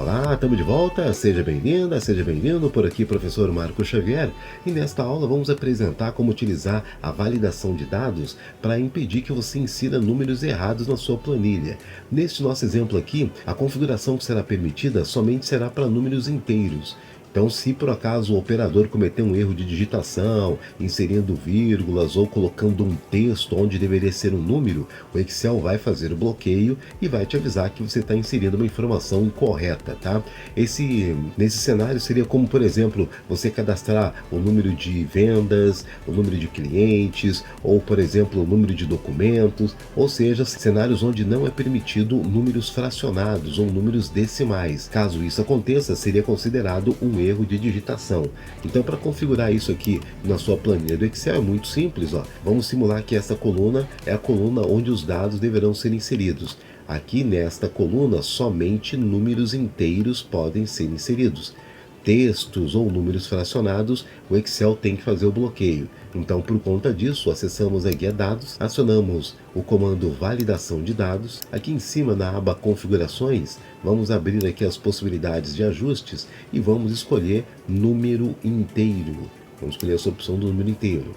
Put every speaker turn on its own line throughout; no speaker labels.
Olá, estamos de volta, seja bem-vinda, seja bem-vindo, por aqui professor Marco Xavier, e nesta aula vamos apresentar como utilizar a validação de dados para impedir que você insira números errados na sua planilha. Neste nosso exemplo aqui, a configuração que será permitida somente será para números inteiros. Então, se por acaso o operador cometer um erro de digitação, inserindo vírgulas ou colocando um texto onde deveria ser um número, o Excel vai fazer o bloqueio e vai te avisar que você está inserindo uma informação incorreta, tá? Nesse cenário seria como, por exemplo, você cadastrar o número de vendas, o número de clientes, ou, por exemplo, o número de documentos, ou seja, cenários onde não é permitido números fracionados ou números decimais. Caso isso aconteça, seria considerado um erro de digitação. Então, para configurar isso aqui na sua planilha do Excel é muito simples, ó. Vamos simular que essa coluna é a coluna onde os dados deverão ser inseridos. Aqui nesta coluna, somente números inteiros podem ser inseridos. Textos ou números fracionados, o Excel tem que fazer o bloqueio. Então, por conta disso, acessamos a guia dados, acionamos o comando validação de dados. Aqui em cima, na aba configurações, vamos abrir aqui as possibilidades de ajustes e vamos escolher número inteiro. Vamos escolher essa opção do número inteiro.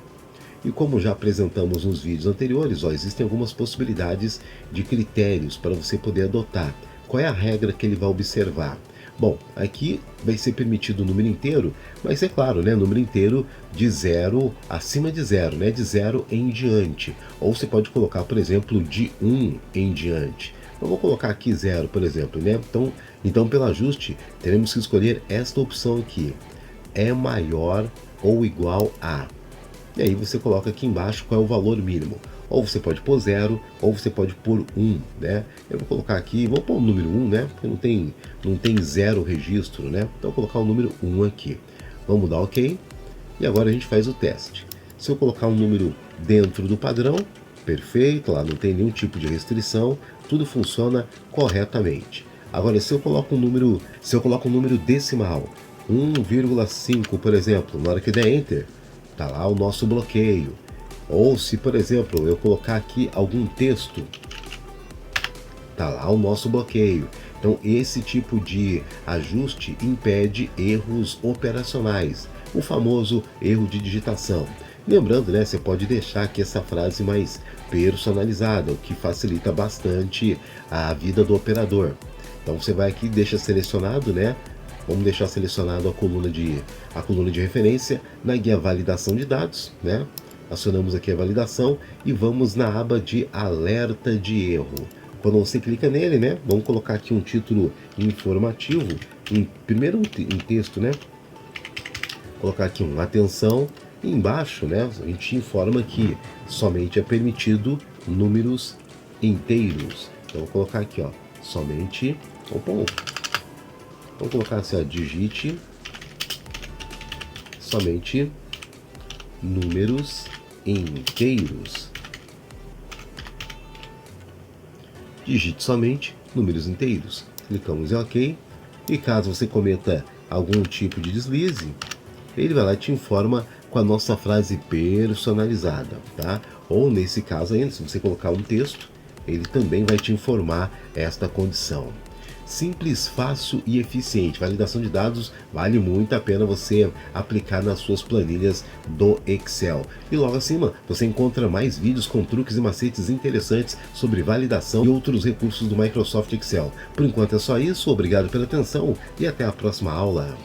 E como já apresentamos nos vídeos anteriores, existem algumas possibilidades de critérios para você poder adotar. Qual é a regra que ele vai observar? Bom, aqui vai ser permitido o número inteiro, mas é claro, né, número inteiro de 0 acima de 0, né, de 0 em diante. Ou você pode colocar, por exemplo, de 1 em diante. Eu vou colocar aqui 0, por exemplo, né? Então, pelo ajuste, teremos que escolher esta opção aqui. É maior ou igual a. E aí você coloca aqui embaixo qual é o valor mínimo. Ou você pode pôr 0, ou você pode pôr 1, né? Eu vou colocar aqui, vou pôr o número 1, né? Porque não tem 0 registro, né? Então eu vou colocar o número 1 aqui. Vamos dar OK. E agora a gente faz o teste. Se eu colocar um número dentro do padrão, perfeito, lá não tem nenhum tipo de restrição, tudo funciona corretamente. Agora, se eu coloco um número decimal, 1,5, por exemplo, na hora que der Enter, tá lá o nosso bloqueio. Ou se, por exemplo, eu colocar aqui algum texto, tá lá o nosso bloqueio. Então, esse tipo de ajuste impede erros operacionais, o famoso erro de digitação. Lembrando, né, você pode deixar aqui essa frase mais personalizada, o que facilita bastante a vida do operador. Então, você vai aqui e deixa selecionado, né? Vamos deixar selecionado a coluna de referência na guia validação de dados, né? Acionamos aqui a validação e vamos na aba de alerta de erro. Quando você clica nele, né? Vamos colocar aqui um título informativo, primeiro um texto, né? Colocar aqui atenção e embaixo, né? A gente informa que somente é permitido números inteiros. Então vou colocar aqui, somente. Vamos colocar assim, digite somente números inteiros. Digite somente números inteiros. Clicamos em OK. E caso você cometa algum tipo de deslize, ele vai lá e te informa com a nossa frase personalizada, tá? Ou nesse caso ainda, se você colocar um texto, ele também vai te informar esta condição. Simples, fácil e eficiente. Validação de dados vale muito a pena você aplicar nas suas planilhas do Excel. E logo acima você encontra mais vídeos com truques e macetes interessantes sobre validação e outros recursos do Microsoft Excel. Por enquanto é só isso, obrigado pela atenção e até a próxima aula.